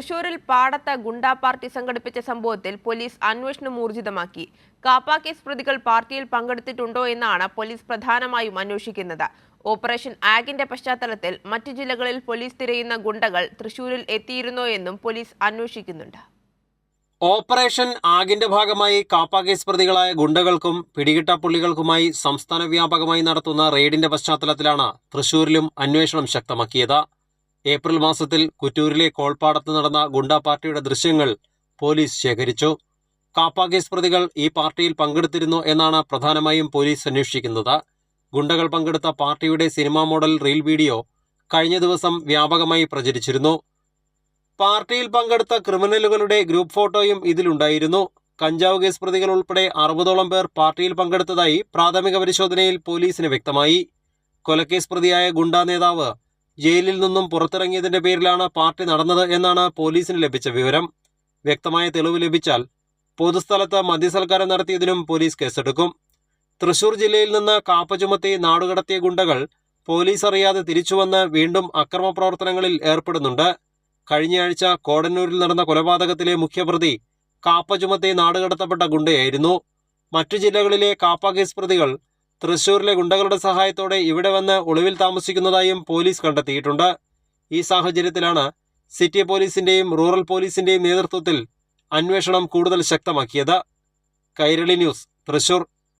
തൃശൂരിൽ പാടത്ത് ഗുണ്ടാ പാർട്ടി സംഘടിപ്പിച്ച സംഭവത്തിൽ പോലീസ് അന്വേഷണം ഊർജിതമാക്കി. കാപ്പ കേസ് പ്രതികൾ പാർട്ടിയിൽ പങ്കെടുത്തിട്ടുണ്ടോ എന്നാണ് പോലീസ് പ്രധാനമായും അന്വേഷിക്കുന്നത്. ഓപ്പറേഷൻ ആഗിന്റെ പശ്ചാത്തലത്തിൽ മറ്റു ജില്ലകളിൽ പോലീസ് തിരയുന്ന ഗുണ്ടകൾ തൃശൂരിൽ എത്തിയിരുന്നോ എന്നും പോലീസ് അന്വേഷിക്കുന്നുണ്ട്. ഓപ്പറേഷൻ ആഗിന്റെ ഭാഗമായി കാപ്പ കേസ് പ്രതികളായ ഗുണ്ടകൾക്കും പിടികിട്ടാപ്പുള്ളികൾക്കുമായി സംസ്ഥാന വ്യാപകമായി നടത്തുന്ന റെയ്ഡിന്റെ പശ്ചാത്തലത്തിലാണ് തൃശൂരിലും അന്വേഷണം ശക്തമാക്കിയത്. ഏപ്രിൽ മാസത്തിൽ കുറ്റൂരിലെ കോൾപ്പാടത്ത് നടന്ന ഗുണ്ടാ പാർട്ടിയുടെ ദൃശ്യങ്ങൾ പോലീസ് ശേഖരിച്ചു. കാപ്പ കേസ് പ്രതികൾ ഈ പാർട്ടിയിൽ പങ്കെടുത്തിരുന്നു എന്നാണ് പ്രധാനമായും പോലീസ് അന്വേഷിക്കുന്നത്. ഗുണ്ടകൾ പങ്കെടുത്ത പാർട്ടിയുടെ സിനിമാ മോഡൽ റീൽ വീഡിയോ കഴിഞ്ഞ ദിവസം വ്യാപകമായി പ്രചരിച്ചിരുന്നു. പാർട്ടിയിൽ പങ്കെടുത്ത ക്രിമിനലുകളുടെ ഗ്രൂപ്പ് ഫോട്ടോയും ഇതിലുണ്ടായിരുന്നു. കഞ്ചാവ് കേസ് പ്രതികൾ ഉൾപ്പെടെ 60ഓളം പേർ പാർട്ടിയിൽ പങ്കെടുത്തതായി പ്രാഥമിക പരിശോധനയിൽ പോലീസിന് വ്യക്തമായി. കൊലക്കേസ് പ്രതിയായ ഗുണ്ടാ നേതാവ് ജയിലിൽ നിന്നും പുറത്തിറങ്ങിയതിന്റെ പേരിലാണ് പാർട്ടി നടന്നത് എന്നാണ് പോലീസിന് ലഭിച്ച വിവരം. വ്യക്തമായ തെളിവ് ലഭിച്ചാൽ പൊതുസ്ഥലത്ത് മദ്യസൽക്കാരം നടത്തിയതിനും പോലീസ് കേസെടുക്കും. തൃശൂർ ജില്ലയിൽ നിന്ന് കാപ്പ ചുമത്തി നാടുകടത്തിയ ഗുണ്ടകൾ പോലീസ് അറിയാതെ തിരിച്ചുവന്ന് വീണ്ടും അക്രമ പ്രവർത്തനങ്ങളിൽ ഏർപ്പെടുന്നുണ്ട്. കഴിഞ്ഞയാഴ്ച കോടന്നൂരിൽ നടന്ന കൊലപാതകത്തിലെ മുഖ്യപ്രതി കാപ്പ ചുമത്തി നാടുകടത്തപ്പെട്ട ഗുണ്ടയായിരുന്നു. മറ്റു ജില്ലകളിലെ കാപ്പ കേസ് പ്രതികൾ തൃശൂരിലെ ഗുണ്ടകളുടെ സഹായത്തോടെ ഇവിടെ വന്ന് ഒളിവിൽ താമസിക്കുന്നതായും പോലീസ് കണ്ടെത്തിയിട്ടുണ്ട്. ഈ സാഹചര്യത്തിലാണ് സിറ്റി പോലീസിന്റെയും റൂറൽ പോലീസിന്റെയും നേതൃത്വത്തിൽ അന്വേഷണം കൂടുതൽ ശക്തമാക്കിയത്. കൈരളി ന്യൂസ്, തൃശൂർ.